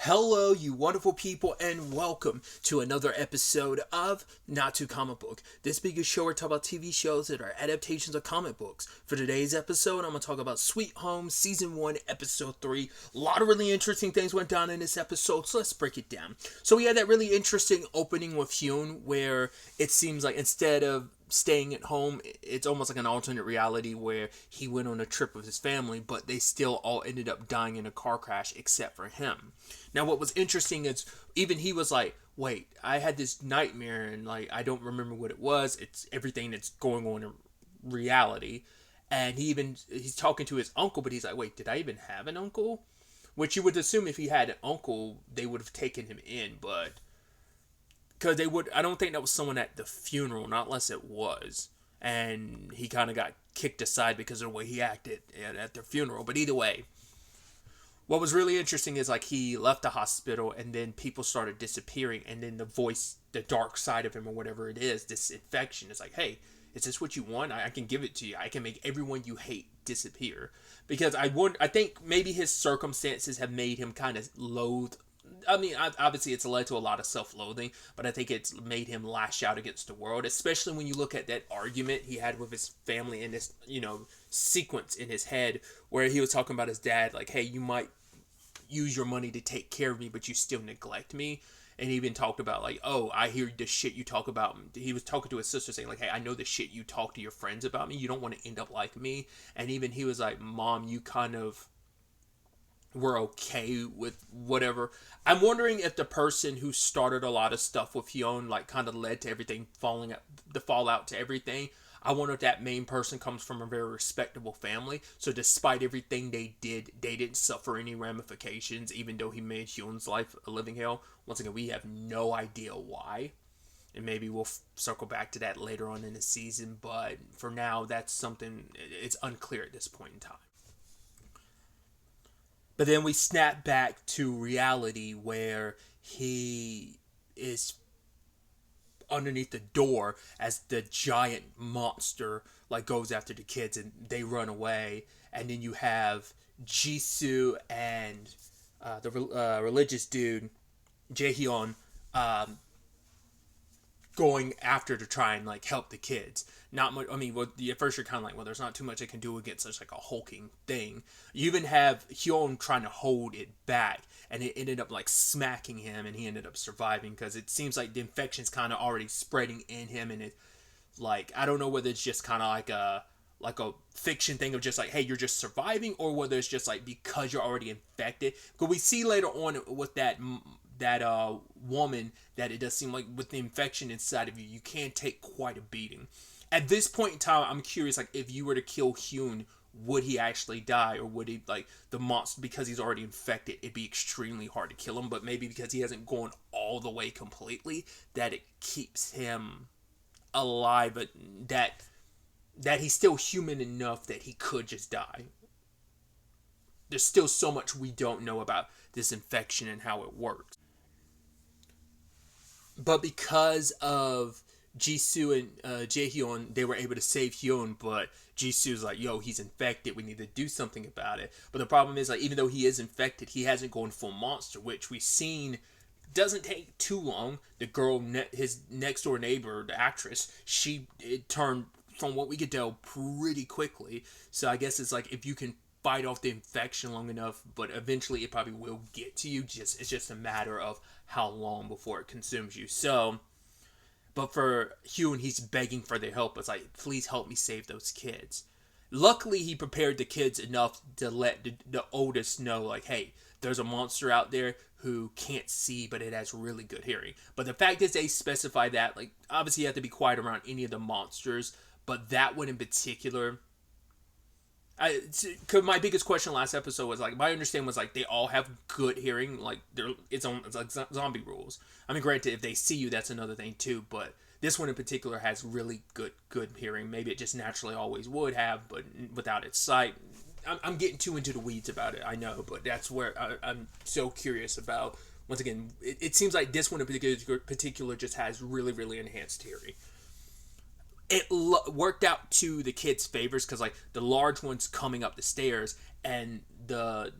Hello, you wonderful people, and welcome to another episode of Not Too Comic Book. This being a show where I talk about TV shows that are adaptations of comic books. For today's episode, I'm going to talk about Sweet Home Season 1, Episode 3. A lot of really interesting things went down in this episode, so let's break it down. So we had that really interesting opening with Hyun, where it seems like instead of staying at home, it's almost like an alternate reality where he went on a trip with his family, but they still all ended up dying in a car crash except for him. Now what was interesting is even he was like, wait, I had this nightmare and like I don't remember what it was. It's everything that's going on in reality. And he's talking to his uncle, but he's like, wait, did I even have an uncle? Which you would assume if he had an uncle, they would have taken him in, but because I don't think that was someone at the funeral, not unless it was. And he kind of got kicked aside because of the way he acted at their funeral. But either way, what was really interesting is like he left the hospital and then people started disappearing. And then the voice, the dark side of him or whatever it is, this infection is like, hey, is this what you want? I can give it to you. I can make everyone you hate disappear. Because I think maybe his circumstances have made him kind of loathe. I mean, obviously it's led to a lot of self-loathing, but I think it's made him lash out against the world, especially when you look at that argument he had with his family in this, sequence in his head where he was talking about his dad, like, hey, you might use your money to take care of me, but you still neglect me. And he even talked about, like, oh, I hear the shit you talk about. He was talking to his sister saying, like, hey, I know the shit you talk to your friends about me. You don't want to end up like me. And even he was like, Mom, you kind of were okay with whatever. I'm wondering if the person who started a lot of stuff with Hyun, like, kind of led to everything the fallout to everything. I wonder if that main person comes from a very respectable family. So despite everything they did, they didn't suffer any ramifications, even though he made Hyun's life a living hell. Once again, we have no idea why. And maybe we'll circle back to that later on in the season. But for now, that's something, it's unclear at this point in time. But then we snap back to reality where he is underneath the door as the giant monster like goes after the kids and they run away. And then you have Jisoo and the religious dude Jaehyun going after to try and like help the kids. Not much. I mean, at first you're kind of like, well, there's not too much I can do against such like a hulking thing. You even have Hyun trying to hold it back, and it ended up like smacking him, and he ended up surviving because it seems like the infection's kind of already spreading in him, and it like I don't know whether it's just kind of like a fiction thing of just like, hey, you're just surviving, or whether it's just like because you're already infected. Because we see later on with that woman that it does seem like with the infection inside of you, you can take quite a beating. At this point in time, I'm curious, like, if you were to kill Hyun, would he actually die? Or would he, like, the monster, because he's already infected, it'd be extremely hard to kill him, but maybe because he hasn't gone all the way completely, that it keeps him alive, but that he's still human enough that he could just die. There's still so much we don't know about this infection and how it works. But because of Jisoo and Jaehyun, they were able to save Hyun, but Jisoo's like, yo, he's infected, we need to do something about it. But the problem is, like, even though he is infected, he hasn't gone full monster, which we've seen doesn't take too long. The girl, his next door neighbor, the actress, it turned, from what we could tell, pretty quickly. So I guess it's like, if you can fight off the infection long enough, but eventually it probably will get to you, it's just a matter of how long before it consumes you. So, but for Hyun, he's begging for their help. It's like, please help me save those kids. Luckily, he prepared the kids enough to let the oldest know, like, hey, there's a monster out there who can't see, but it has really good hearing. But the fact is, they specify that, like, obviously you have to be quiet around any of the monsters, but that one in particular, cause my biggest question last episode was like, my understanding was like they all have good hearing, like it's like zombie rules. I mean, granted, if they see you, that's another thing too. But this one in particular has really good hearing. Maybe it just naturally always would have, but without its sight, I'm getting too into the weeds about it. I know, but that's where I'm so curious about. Once again, it seems like this one in particular just has really enhanced hearing. it worked out to the kids' favors because like the large one's coming up the stairs and the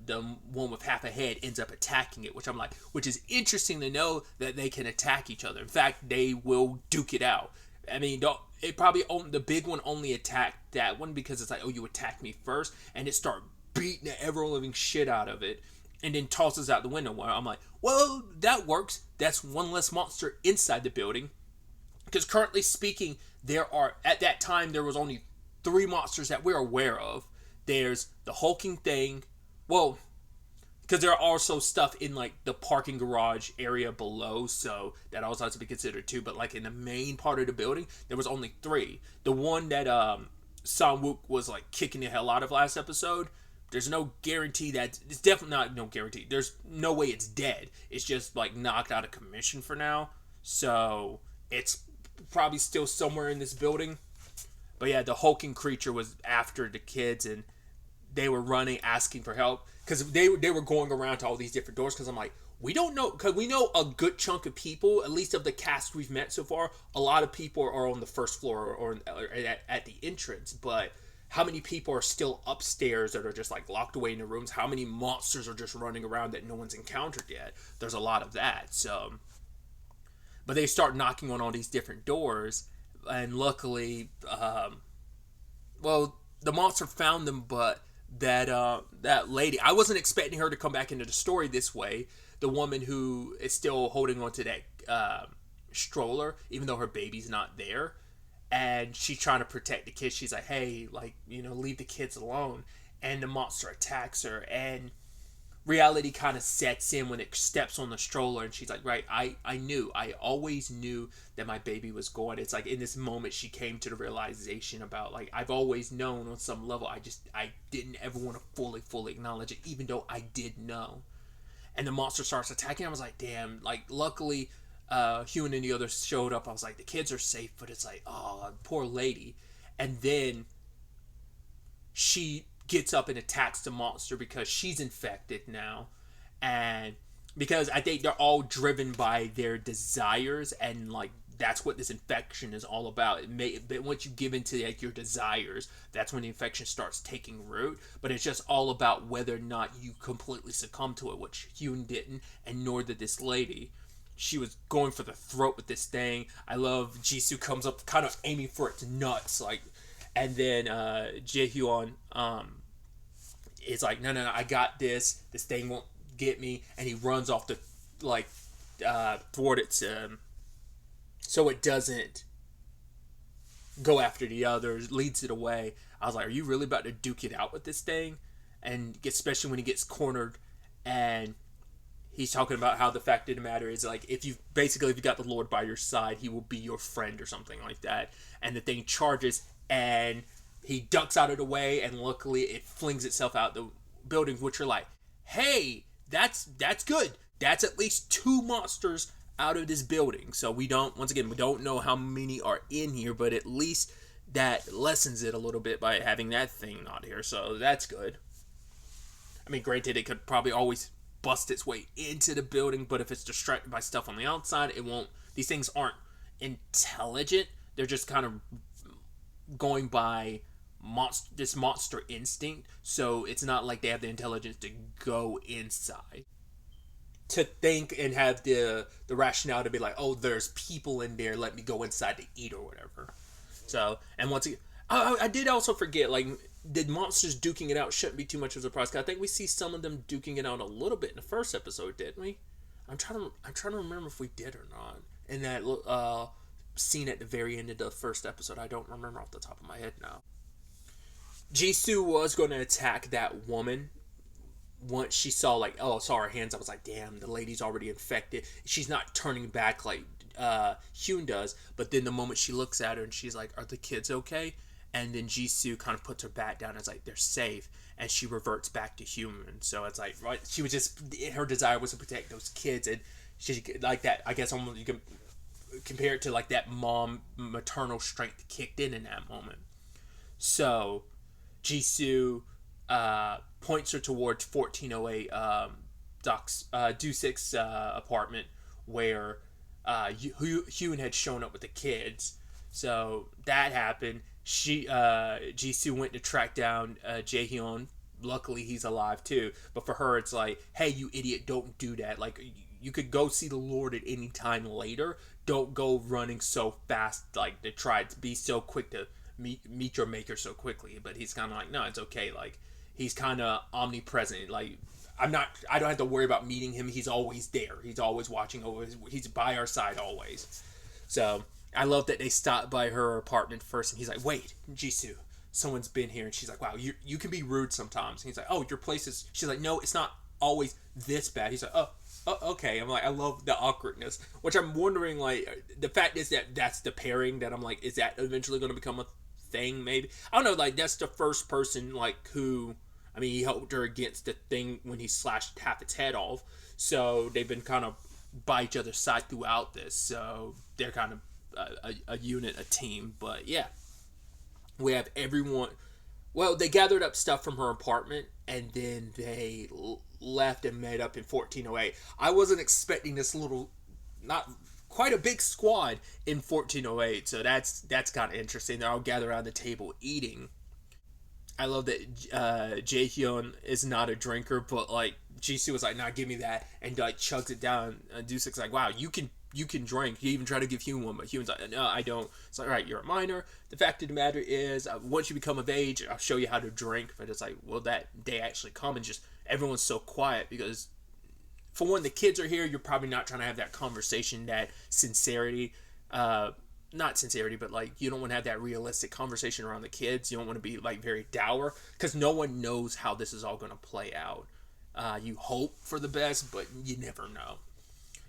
one with half a head ends up attacking it, which is interesting to know that they can attack each other. In fact, they will duke it out. I mean, the big one only attacked that one because it's like, oh, you attacked me first, and it started beating the ever living shit out of it, and then tosses out the window. Where I'm like, well, that works. That's one less monster inside the building. Because currently speaking, at that time there was only 3 monsters that we're aware of. There's the hulking thing. Well, because there are also stuff in like the parking garage area below, so that also has to be considered too. But like in the main part of the building, there was only 3. The one that Sang-wook was like kicking the hell out of last episode, there's no guarantee that it's definitely not no guarantee. There's no way it's dead. It's just like knocked out of commission for now. So it's probably still somewhere in this building. But yeah, the hulking creature was after the kids, and they were running, asking for help because they were going around to all these different doors. Because I'm like, we don't know, because we know a good chunk of people, at least of the cast we've met so far. A lot of people are on the first floor or at the entrance, but how many people are still upstairs that are just like locked away in the rooms? How many monsters are just running around that no one's encountered yet? There's a lot of that. So, but they start knocking on all these different doors, and luckily, well, the monster found them, but that lady, I wasn't expecting her to come back into the story this way. The woman who is still holding on to that stroller, even though her baby's not there, and she's trying to protect the kids. She's like, hey, like, leave the kids alone. And the monster attacks her, and reality kind of sets in when it steps on the stroller, and she's like, right, I always knew that my baby was gone. It's like in this moment she came to the realization about, like, I've always known on some level. I didn't ever want to fully acknowledge it, even though I did know. And the monster starts attacking. I was like, damn, like, luckily Hyun and the others showed up. I was like, the kids are safe, but it's like, oh, poor lady. And then she gets up and attacks the monster because she's infected now, and because I think they're all driven by their desires, and like that's what this infection is all about. But once you give into like your desires, that's when the infection starts taking root. But it's just all about whether or not you completely succumb to it, which Hyun didn't, and nor did this lady. She was going for the throat with this thing. I love Jisoo comes up kind of aiming for its nuts, like, and then Jaehyun is like, no, I got this. This thing won't get me, and he runs off to like thwart it, so it doesn't go after the others, leads it away. I was like, are you really about to duke it out with this thing? And especially when he gets cornered, and he's talking about how the fact of the matter is, like, if you got the Lord by your side, he will be your friend or something like that. And the thing charges, and he ducks out of the way, and luckily it flings itself out the building, which are like, hey, that's good. That's at least 2 monsters out of this building. So we don't know how many are in here, but at least that lessens it a little bit by having that thing not here. So that's good. I mean, granted, it could probably always bust its way into the building, but if it's distracted by stuff on the outside, it won't. These things aren't intelligent. They're just kind of going by this monster instinct, so it's not like they have the intelligence to go inside, to think and have the rationale to be like, oh, there's people in there, let me go inside to eat or whatever. So, and once again, I did also forget, like, the monsters duking it out shouldn't be too much of a surprise, because I think we see some of them duking it out a little bit in the first episode, didn't we? I'm trying to remember if we did or not in that scene at the very end of the first episode. I don't remember off the top of my head now. Jisoo was going to attack that woman once she saw her hands. I was like, damn, the lady's already infected. She's not turning back like Hyun does, but then the moment she looks at her and she's like, are the kids okay? And then Jisoo kind of puts her bat down and is like, they're safe, and she reverts back to human. So it's like, right, she was just, her desire was to protect those kids, and she, like that, I guess you can compare it to like that maternal strength kicked in that moment. So Jisoo points her towards 1408 Doo-sik's apartment, where Hyun had shown up with the kids. So that happened. Jisoo went to track down Jaehyun. Luckily, he's alive too. But for her, it's like, hey, you idiot, don't do that. Like, you could go see the Lord at any time later. Don't go running so fast, like, to try to be so quick to meet your maker so quickly. But he's kind of like, no, it's okay. Like, he's kind of omnipresent. Like, I don't have to worry about meeting him. He's always there. He's always watching over. He's by our side always. So I love that they stopped by her apartment first, and he's like, wait, Jisoo, someone's been here. And she's like, wow, you can be rude sometimes. And he's like, oh, your place is... She's like, no, it's not always this bad. He's like, oh, okay. I'm like, I love the awkwardness, which I'm wondering, like, the fact is that that's the pairing that I'm like, is that eventually going to become a thing, maybe? I don't know, like, that's the first person, like, who... I mean, he helped her against the thing when he slashed half its head off. So they've been kind of by each other's side throughout this. So they're kind of a unit, a team. But yeah, we have everyone. Well, they gathered up stuff from her apartment, and then they left and met up in 1408. I wasn't expecting this little, not quite a big squad in 1408. So that's kind of interesting. They're all gathered around the table eating. I love that Jaehyun is not a drinker, but like Jisoo was like, "Nah, give me that," and like chugs it down. And Dusuk's like, "Wow, you can drink." He even tried to give Hyun one, but Hyun's like, "No, I don't." It's like, "All right, you're a minor. The fact of the matter is, once you become of age, I'll show you how to drink." But it's like, well, that day actually come, and just everyone's so quiet because, for one, the kids are here. You're probably not trying to have that conversation, that sincerity. Not sincerity, but like you don't want to have that realistic conversation around the kids. You don't want to be like very dour because no one knows how this is all going to play out. You hope for the best, but you never know.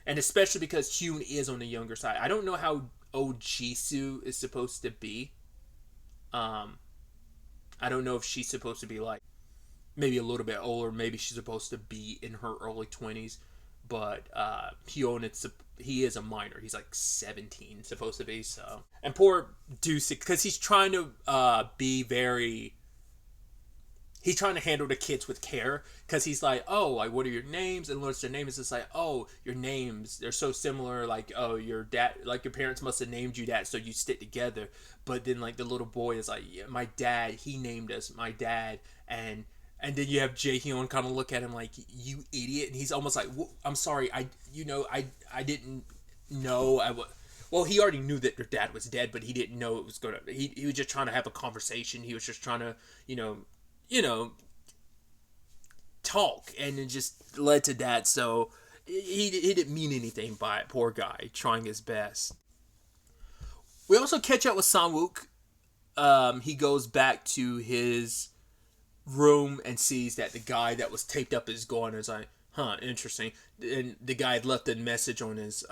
And especially because Hyun is on the younger side. I don't know how old Jisoo is supposed to be. I don't know if she's supposed to be like maybe a little bit older. Maybe she's supposed to be in her early 20s. But Hyun, he is a minor. He's like 17, supposed to be. So, and poor Dusik, because he's trying to be very... He's trying to handle the kids with care, because he's like, oh, like, what are your names? And what's their name? It's just like, oh, your names, they're so similar. Like, oh, your dad, like, your parents must have named you that, so you stick together. But then, like, the little boy is like, yeah, my dad, he named us, my dad. And then you have Jaehyun kind of look at him like, you idiot. And he's almost like, I'm sorry, I didn't know. Well, he already knew that their dad was dead, but he didn't know it was going to... He was just trying to have a conversation. He was just trying to, talk. And it just led to that. So he didn't mean anything by it. Poor guy, trying his best. We also catch up with Sang-wook. He goes back to his room and sees that the guy that was taped up is gone. And it's like, huh, interesting. And the guy had left a message on his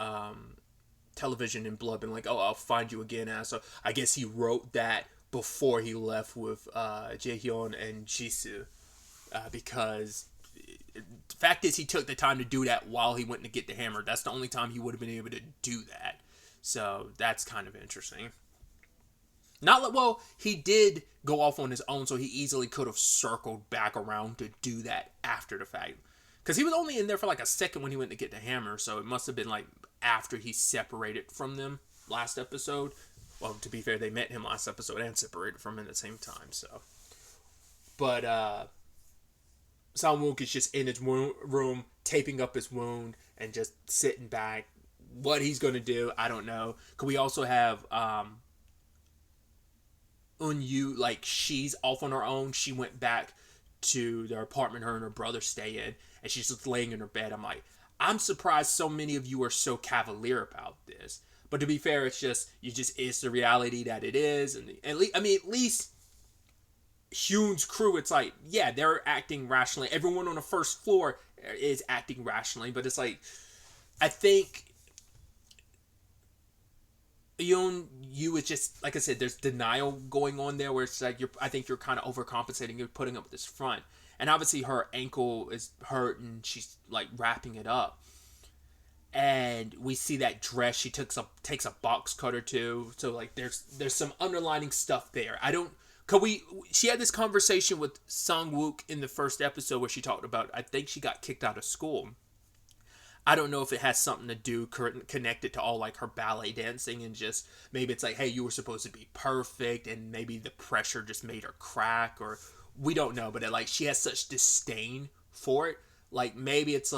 television in blood and like, oh, I'll find you again, asshole. I guess he wrote that before he left with Jaehyun and Jisoo, because the fact is he took the time to do that while he went to get the hammer. That's the only time he would have been able to do that. So that's kind of interesting. Well, he did go off on his own, so he easily could have circled back around to do that after the fact. Because he was only in there for like a second when he went to get the hammer, so it must have been like after he separated from them last episode. Well, to be fair, they met him last episode and separated from him at the same time, so. But, Sang-wook is just in his room, taping up his wound, and just sitting back. What he's going to do, I don't know. Because we also have, Eun-yu, like, she's off on her own. She went back to their apartment her and her brother stay in, and she's just laying in her bed. I'm like, I'm surprised so many of you are so cavalier about this. But to be fair, it's the reality that it is. And at least Hyun's crew, it's like, yeah, they're acting rationally. Everyone on the first floor is acting rationally, but it's like, I think you is just, like I said, there's denial going on there where it's like, I think you're kind of overcompensating. You're putting up this front. And obviously her ankle is hurt and she's like wrapping it up. And we see that dress. She takes a box cutter too. So like there's some underlining stuff there. She had this conversation with Sang-wook in the first episode where she talked about, I think she got kicked out of school. I don't know if it has something to do connected to all like her ballet dancing, and just maybe it's like, hey, you were supposed to be perfect, and maybe the pressure just made her crack, or we don't know. But like she has such disdain for it. Like maybe it's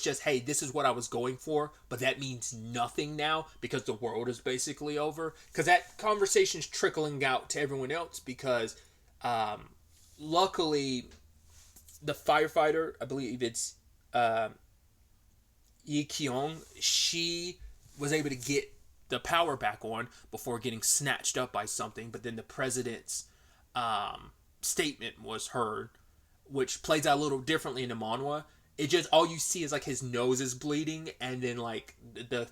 just, hey, this is what I was going for, but that means nothing now because the world is basically over. Because that conversation's trickling out to everyone else because luckily the firefighter, I believe it's Yi Kyung, she was able to get the power back on before getting snatched up by something. But then the president's statement was heard, which plays out a little differently in the manhwa. It just, all you see is like his nose is bleeding, and then like the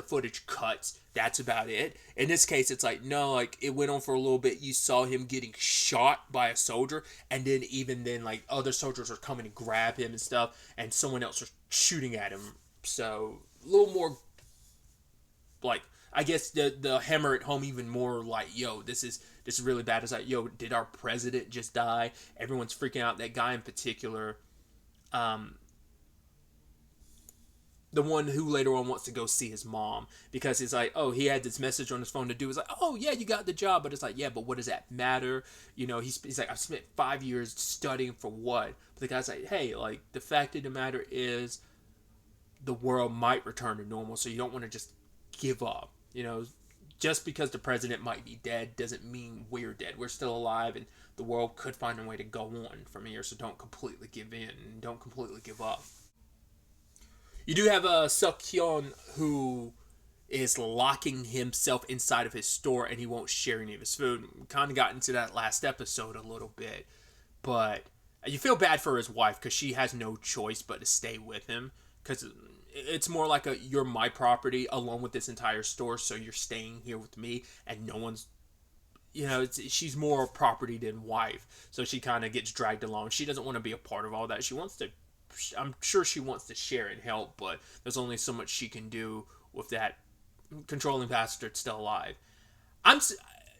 footage cuts. That's about it. In this case, it's like, no, like it went on for a little bit. You saw him getting shot by a soldier, and then even then, like other soldiers are coming to grab him and stuff, and someone else was shooting at him. So a little more, like, I guess the hammer at home even more, like, yo, this is really bad. It's like, yo, did our president just die? Everyone's freaking out. That guy in particular, the one who later on wants to go see his mom, because he's like, oh, he had this message on his phone to do. It's like, oh yeah, you got the job, but it's like, yeah, but what does that matter? You know, he's like, I've spent 5 years studying for what? But the guy's like, hey, like the fact of the matter is, the world might return to normal, so you don't want to just give up. You know, just because the president might be dead doesn't mean we're dead. We're still alive, and the world could find a way to go on from here. So don't completely give in and don't completely give up. You do have a Seokhyun who is locking himself inside of his store, and he won't share any of his food. We kind of got into that last episode a little bit, but you feel bad for his wife because she has no choice but to stay with him, because it's more like a, you're my property along with this entire store, so you're staying here with me, and no one's, you know, she's more property than wife, so she kind of gets dragged along. She doesn't want to be a part of all that. She wants to, I'm sure she wants to share and help, but there's only so much she can do with that controlling bastard still alive.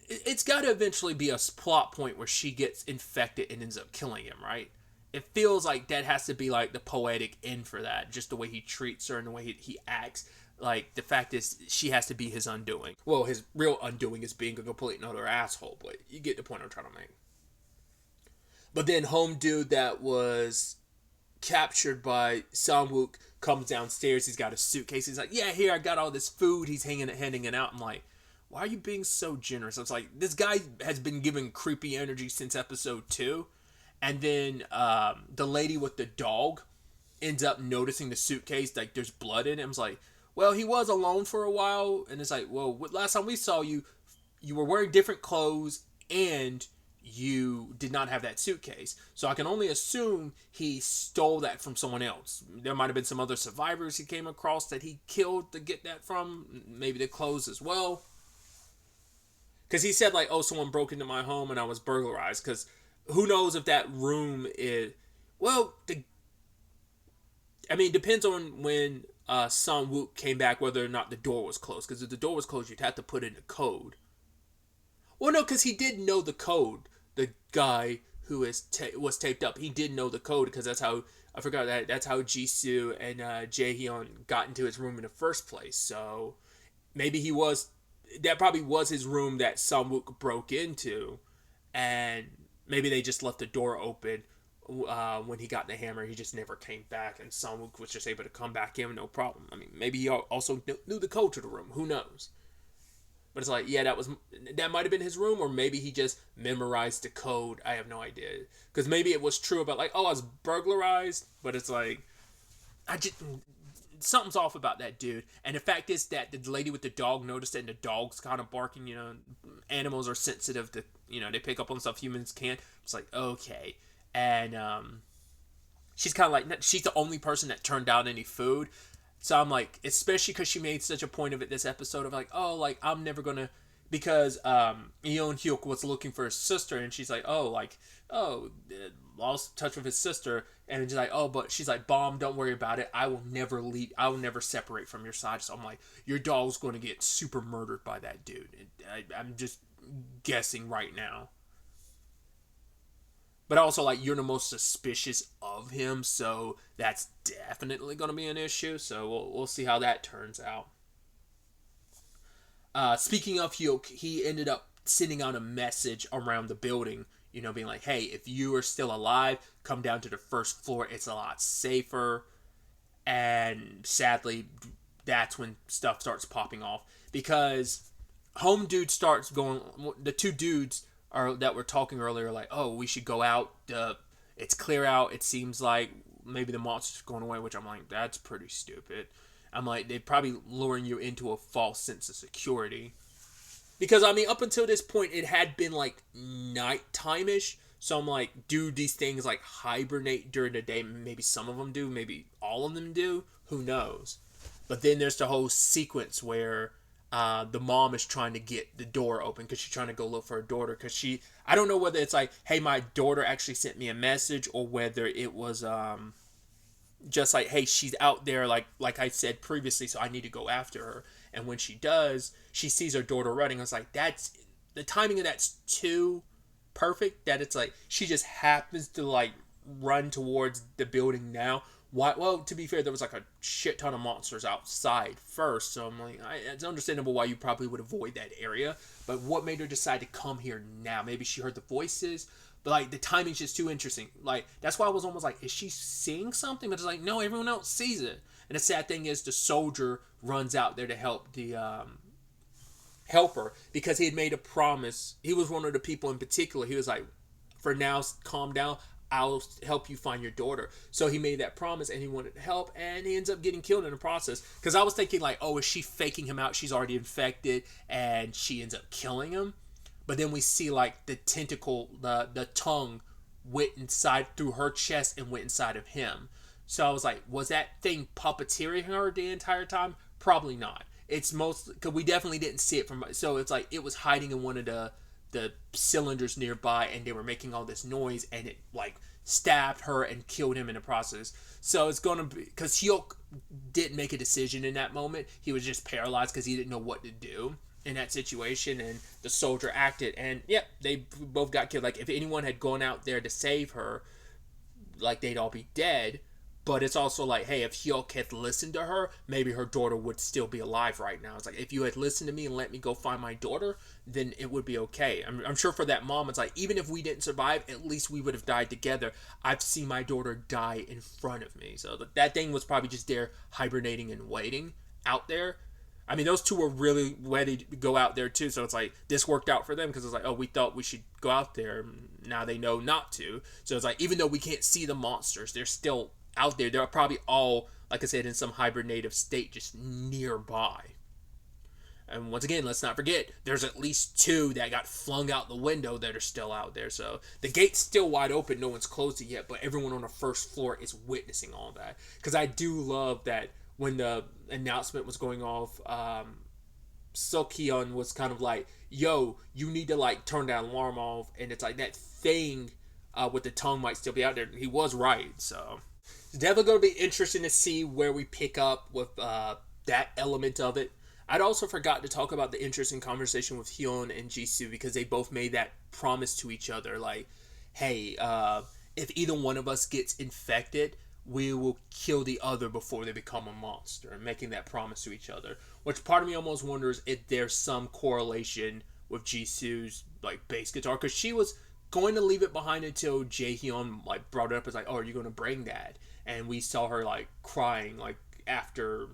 It's got to eventually be a plot point where she gets infected and ends up killing him, right? It feels like that has to be like the poetic end for that, just the way he treats her and the way he acts. Like, the fact is, she has to be his undoing. Well, his real undoing is being a complete another asshole, but you get the point I'm trying to make. But then home dude that was captured by Samwook comes downstairs. He's got a suitcase. He's like, yeah, here, I got all this food. He's handing it out. I'm like, why are you being so generous? I was like, this guy has been giving creepy energy since episode 2. And then the lady with the dog ends up noticing the suitcase, like there's blood in it. I was like, well, he was alone for a while. And it's like, well, last time we saw you, you were wearing different clothes and you did not have that suitcase. So I can only assume he stole that from someone else. There might have been some other survivors he came across that he killed to get that from. Maybe the clothes as well. Because he said, like, oh, someone broke into my home and I was burglarized. Because who knows if that room is... Well, it depends on when Sun Wook came back, whether or not the door was closed. Because if the door was closed, you'd have to put in a code. Well, no, because he did know the code. The guy who was taped up, he did know the code, because that's how... I forgot that. That's how Jisoo and Jaehyun got into his room in the first place. So maybe he was... That probably was his room that Samwook broke into, and maybe they just left the door open when he got the hammer. He just never came back, and Samwook was just able to come back in, no problem. I mean, maybe he also knew the code to the room. Who knows? But it's like, yeah, that might have been his room, or maybe he just memorized the code. I have no idea, because maybe it was true about, like, oh, I was burglarized, but it's like, something's off about that dude. And the fact is that the lady with the dog noticed it, and the dog's kind of barking. You know, animals are sensitive to, you know, they pick up on stuff humans can't. It's like, okay. And she's kind of like, she's the only person that turned down any food. So I'm like, especially because she made such a point of it this episode of like, oh, like, I'm never gonna, because Yeon Hyuk was looking for his sister, and she's like, lost touch with his sister, and she's like, oh, but she's like, Bomb, don't worry about it. I will never leave. I will never separate from your side. So I'm like, your dog's going to get super murdered by that dude. I'm just guessing right now. But also, like, you're the most suspicious of him, so that's definitely going to be an issue. So we'll see how that turns out. Speaking of Hyuk, he ended up sending out a message around the building, being like, hey, if you are still alive, come down to the first floor. It's a lot safer. And sadly, that's when stuff starts popping off. Because home dude starts going, the two dudes that were talking earlier, like, oh, we should go out. It's clear out. It seems like maybe the monster's going away, which I'm like, that's pretty stupid. I'm like, they're probably luring you into a false sense of security. Because, I mean, up until this point, it had been, like, nighttime-ish. So I'm like, do these things, like, hibernate during the day? Maybe some of them do. Maybe all of them do. Who knows? But then there's the whole sequence where the mom is trying to get the door open because she's trying to go look for her daughter. Because I don't know whether it's like, hey, my daughter actually sent me a message, or whether it was just like, hey, she's out there, like I said previously, so I need to go after her. And when she does, she sees her daughter running. I was like, the timing of that's too perfect, that it's like she just happens to like run towards the building now. Why? Well, to be fair, there was like a shit ton of monsters outside first, so I'm like, it's understandable why you probably would avoid that area. But what made her decide to come here now? Maybe she heard the voices, but like the timing's just too interesting. Like that's why I was almost like, is she seeing something? But it's like, no, everyone else sees it. And the sad thing is, the soldier runs out there to help the helper, because he had made a promise. He was one of the people in particular. He was like, for now, calm down. I'll help you find your daughter. So he made that promise, and he wanted to help, and he ends up getting killed in the process. Because I was thinking like, oh, is she faking him out? She's already infected, and she ends up killing him. But then we see like the tentacle, the tongue went inside through her chest and went inside of him. So I was like, was that thing puppeteering her the entire time? Probably not. It's most, because we definitely didn't see it from, so it's like it was hiding in one of the cylinders nearby, and they were making all this noise, and it like stabbed her and killed him in the process. So it's gonna be, because Hyuk didn't make a decision in that moment. He was just paralyzed because he didn't know what to do in that situation, and the soldier acted, and yep, they both got killed. Like if anyone had gone out there to save her, like they'd all be dead. But it's also like, hey, if Hyuk had listened to her, maybe her daughter would still be alive right now. It's like, if you had listened to me and let me go find my daughter, then it would be okay. I'm sure for that mom, it's like, even if we didn't survive, at least we would have died together. I've seen my daughter die in front of me. So that thing was probably just there hibernating and waiting out there. I mean, those two were really ready to go out there too. So it's like, this worked out for them, because it's like, oh, we thought we should go out there. Now they know not to. So it's like, even though we can't see the monsters, they're still out there. They're probably all, like I said, in some hibernative state just nearby. And once again, let's not forget, there's at least two that got flung out the window that are still out there. So the gate's still wide open. No one's closed it yet, but everyone on the first floor is witnessing all that. Because I do love that when the announcement was going off, Sokyeon was kind of like, yo, you need to like turn that alarm off. And it's like that thing with the tongue might still be out there. He was right, so it's definitely going to be interesting to see where we pick up with that element of it. I'd also forgot to talk about the interesting conversation with Hyun and Jisoo, because they both made that promise to each other, like, hey, if either one of us gets infected, we will kill the other before they become a monster, and making that promise to each other. Which part of me almost wonders if there's some correlation with Jisoo's like bass guitar, because she was going to leave it behind until Jaehyun like brought it up as like, oh, are you going to bring that? And we saw her like crying like after,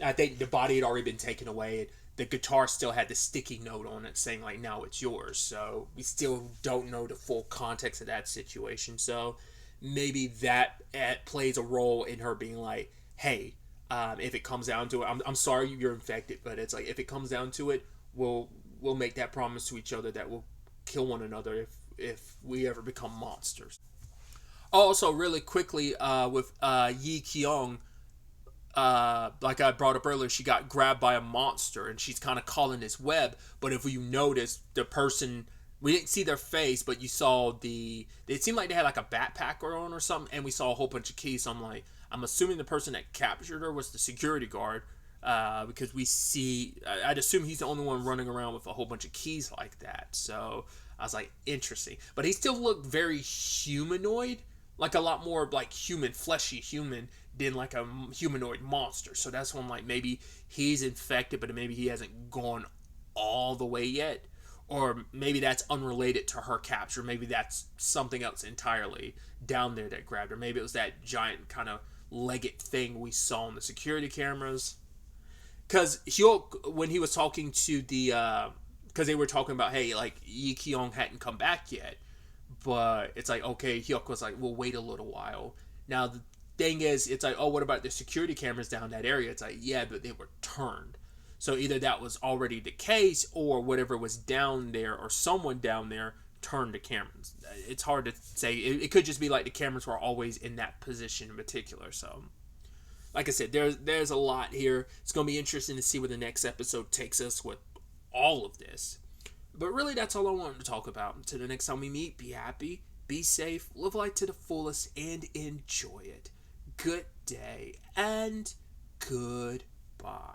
I think the body had already been taken away. The guitar still had the sticky note on it saying like, now it's yours. So we still don't know the full context of that situation. So maybe that plays a role in her being like, hey, if it comes down to it, I'm sorry you're infected, but it's like, if it comes down to it, we'll make that promise to each other that we'll kill one another if we ever become monsters. Also, really quickly, with Yi Kyung, like I brought up earlier, she got grabbed by a monster, and she's kind of caught in this web. But if you notice, the person, we didn't see their face, but you saw it seemed like they had like a backpack on or something, and we saw a whole bunch of keys. So I'm assuming the person that captured her was the security guard, because I'd assume he's the only one running around with a whole bunch of keys like that. So I was like, interesting. But he still looked very humanoid, like a lot more like human, fleshy human than like a humanoid monster. So that's when like maybe he's infected, but maybe he hasn't gone all the way yet. Or maybe that's unrelated to her capture. Maybe that's something else entirely down there that grabbed her. Maybe it was that giant kind of legged thing we saw on the security cameras. Because Hyuk, when he was talking to the, because they were talking about, hey, like Yi Kyung hadn't come back yet, but it's like, okay, Hyuk was like, we'll wait a little while. Now the thing is, it's like, oh, what about the security cameras down that area? It's like, yeah, but they were turned. So either that was already the case, or whatever was down there, or someone down there turned the cameras. It's hard to say. It could just be like the cameras were always in that position in particular. So, like I said, there's a lot here. It's going to be interesting to see where the next episode takes us with all of this. But really, that's all I wanted to talk about. Until the next time we meet, be happy, be safe, live life to the fullest, and enjoy it. Good day, and goodbye.